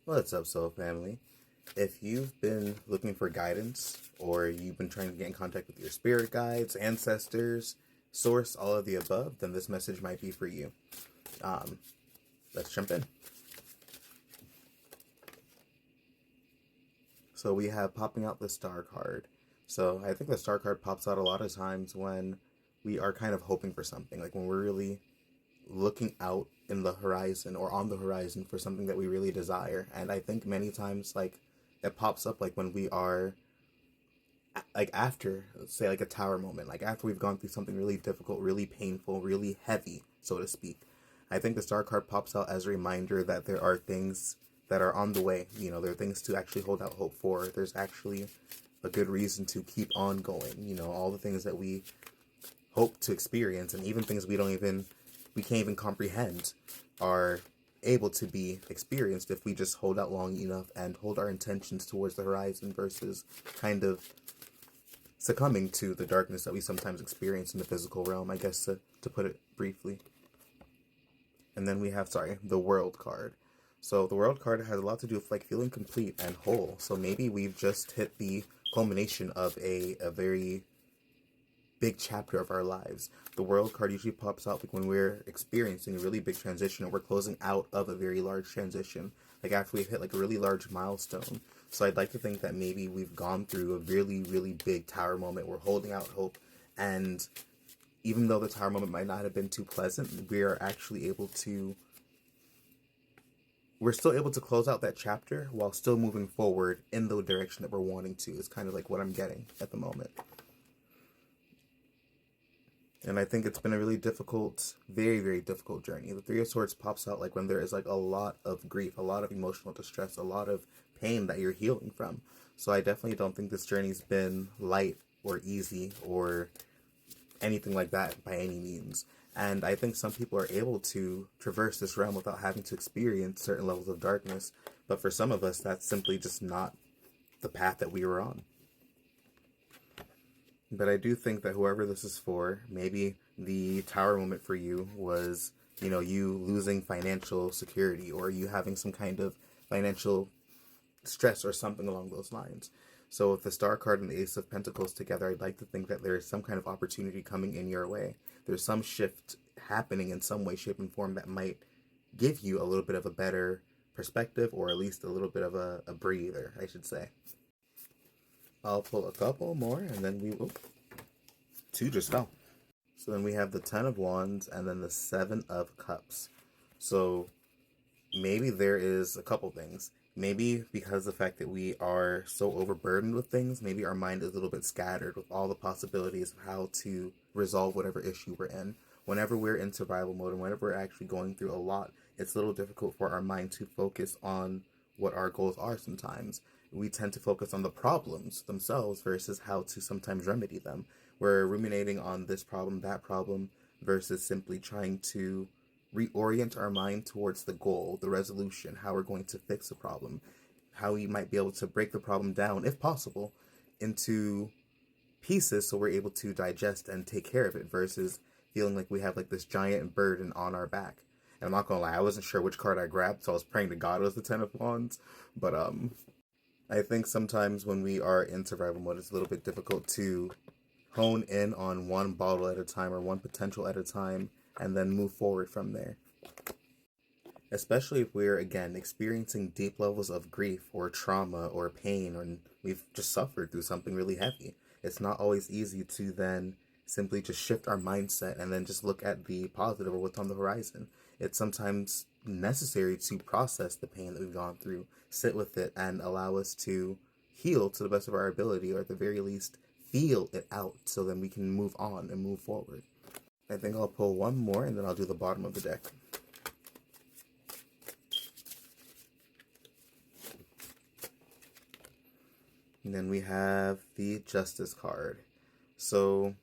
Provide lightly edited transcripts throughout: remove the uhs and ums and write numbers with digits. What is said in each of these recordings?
What's up, Soul Family? If you've been looking for guidance or you've been trying to get in contact with your spirit guides, ancestors, source, all of the above, then this message might be for you. Um, let's jump in. So we have popping out the star card. So I think the star card pops out a lot of times when we are kind of hoping for something, like when we're really looking out in the horizon or on the horizon for something that we really desire. And I think many times, like, it pops up like when we are like after, let's say, like a tower moment, like after we've gone through something really difficult, really painful, really heavy, so to speak. I think the star card pops out as a reminder that there are things that are on the way. There are things to actually hold out hope for. There's actually a good reason to keep on going. All the things that we hope to experience, and even things we can't even comprehend, are able to be experienced if we just hold out long enough and hold our intentions towards the horizon versus kind of succumbing to the darkness that we sometimes experience in the physical realm, I guess, to put it briefly. And then we have, the World card. So the World card has a lot to do with like feeling complete and whole. So maybe we've just hit the culmination of a very big chapter of our lives. The World card usually pops out like when we're experiencing a really big transition or we're closing out of a very large transition, like after we've hit like a really large milestone. So I'd like to think that maybe we've gone through a really, really big tower moment. We're holding out hope, and even though the tower moment might not have been too pleasant, we're still able to close out that chapter while still moving forward in the direction that we're wanting to. Is kind of like what I'm getting at the moment. And I think it's been a really difficult, very, very difficult journey. The Three of Swords pops out like when there is like a lot of grief, a lot of emotional distress, a lot of pain that you're healing from. So I definitely don't think this journey's been light or easy or anything like that by any means. And I think some people are able to traverse this realm without having to experience certain levels of darkness. But for some of us, that's simply just not the path that we were on. But I do think that whoever this is for, maybe the tower moment for you was, you losing financial security or you having some kind of financial stress or something along those lines. So with the Star card and the Ace of Pentacles together, I'd like to think that there is some kind of opportunity coming in your way. There's some shift happening in some way, shape, and form that might give you a little bit of a better perspective, or at least a little bit of a breather, I should say. I'll pull a couple more, and then two just fell. So then we have the Ten of Wands and then the Seven of Cups. So maybe there is a couple things. Maybe because of the fact that we are so overburdened with things, maybe our mind is a little bit scattered with all the possibilities of how to resolve whatever issue we're in. Whenever we're in survival mode and whenever we're actually going through a lot, it's a little difficult for our mind to focus on what our goals are sometimes. We tend to focus on the problems themselves versus how to sometimes remedy them. We're ruminating on this problem, that problem, versus simply trying to reorient our mind towards the goal, the resolution, how we're going to fix the problem, how we might be able to break the problem down, if possible, into pieces so we're able to digest and take care of it versus feeling like we have like this giant burden on our back. And I'm not gonna lie, I wasn't sure which card I grabbed, so I was praying to God it was the Ten of Wands. But I think sometimes when we are in survival mode, it's a little bit difficult to hone in on one bottle at a time or one potential at a time and then move forward from there. Especially if we're, again, experiencing deep levels of grief or trauma or pain, or we've just suffered through something really heavy. It's not always easy to then simply just shift our mindset and then just look at the positive or what's on the horizon. It's sometimes necessary to process the pain that we've gone through, sit with it, and allow us to heal to the best of our ability, or at the very least, feel it out so then we can move on and move forward. I think I'll pull one more and then I'll do the bottom of the deck. And then we have the Justice card. So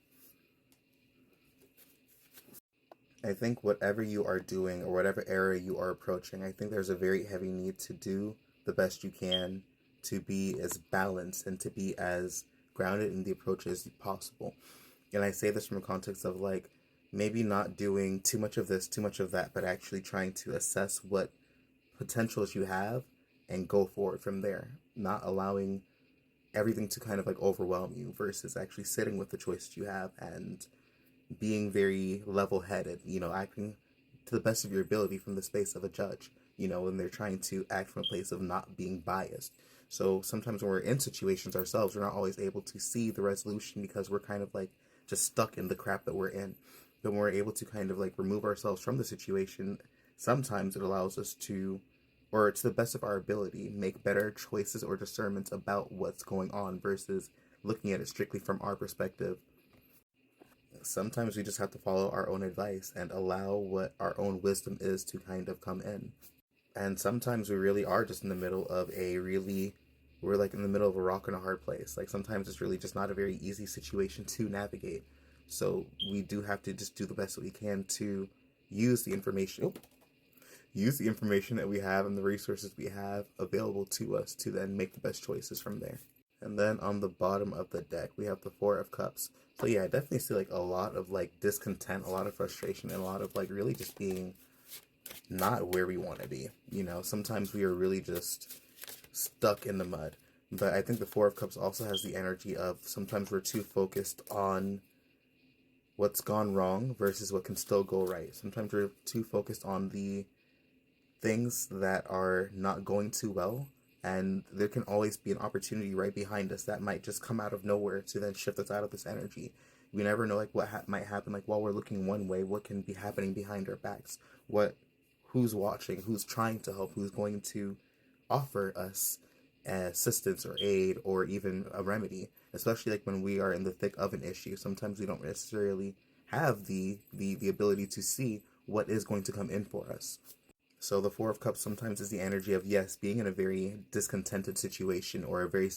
I think whatever you are doing or whatever area you are approaching, I think there's a very heavy need to do the best you can to be as balanced and to be as grounded in the approach as possible. And I say this from a context of like maybe not doing too much of this, too much of that, but actually trying to assess what potentials you have and go forward from there, not allowing everything to kind of like overwhelm you versus actually sitting with the choices you have and being very level headed, acting to the best of your ability from the space of a judge, when they're trying to act from a place of not being biased. So sometimes when we're in situations ourselves, we're not always able to see the resolution because we're kind of like just stuck in the crap that we're in. But when we're able to kind of like remove ourselves from the situation, sometimes it allows us to, or to the best of our ability, make better choices or discernments about what's going on versus looking at it strictly from our perspective. Sometimes we just have to follow our own advice and allow what our own wisdom is to kind of come in. And sometimes we really are just in the middle of we're like in the middle of a rock and a hard place. Like sometimes it's really just not a very easy situation to navigate. So we do have to just do the best that we can to use the information, use the information that we have and the resources we have available to us to then make the best choices from there. And then on the bottom of the deck, we have the Four of Cups. So yeah, I definitely see like a lot of like discontent, a lot of frustration, and a lot of like really just being not where we want to be. Sometimes we are really just stuck in the mud. But I think the Four of Cups also has the energy of sometimes we're too focused on what's gone wrong versus what can still go right. Sometimes we're too focused on the things that are not going too well, and there can always be an opportunity right behind us that might just come out of nowhere to then shift us out of this energy. We never know like what might happen, like while we're looking one way, what can be happening behind our backs, who's watching, who's trying to help, who's going to offer us assistance or aid or even a remedy, especially like when we are in the thick of an issue. Sometimes we don't necessarily have the ability to see what is going to come in for us. So the Four of Cups sometimes is the energy of, yes, being in a very discontented situation or a very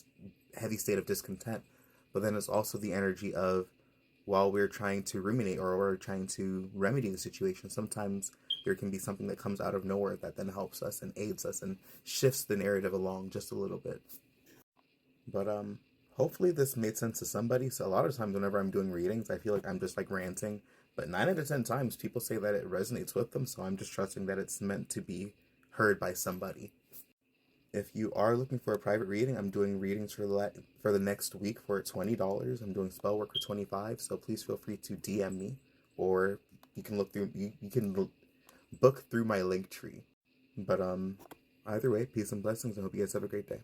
heavy state of discontent, but then it's also the energy of, while we're trying to ruminate or we're trying to remedy the situation, sometimes there can be something that comes out of nowhere that then helps us and aids us and shifts the narrative along just a little bit. But hopefully this made sense to somebody. So a lot of times whenever I'm doing readings, I feel like I'm just like ranting. But 9 out of 10 times people say that it resonates with them, so I'm just trusting that it's meant to be heard by somebody. If you are looking for a private reading, I'm doing readings for the next week for $20. I'm doing spell work for 25. So please feel free to DM me, or you can book through my link tree. But either way, peace and blessings. I hope you guys have a great day.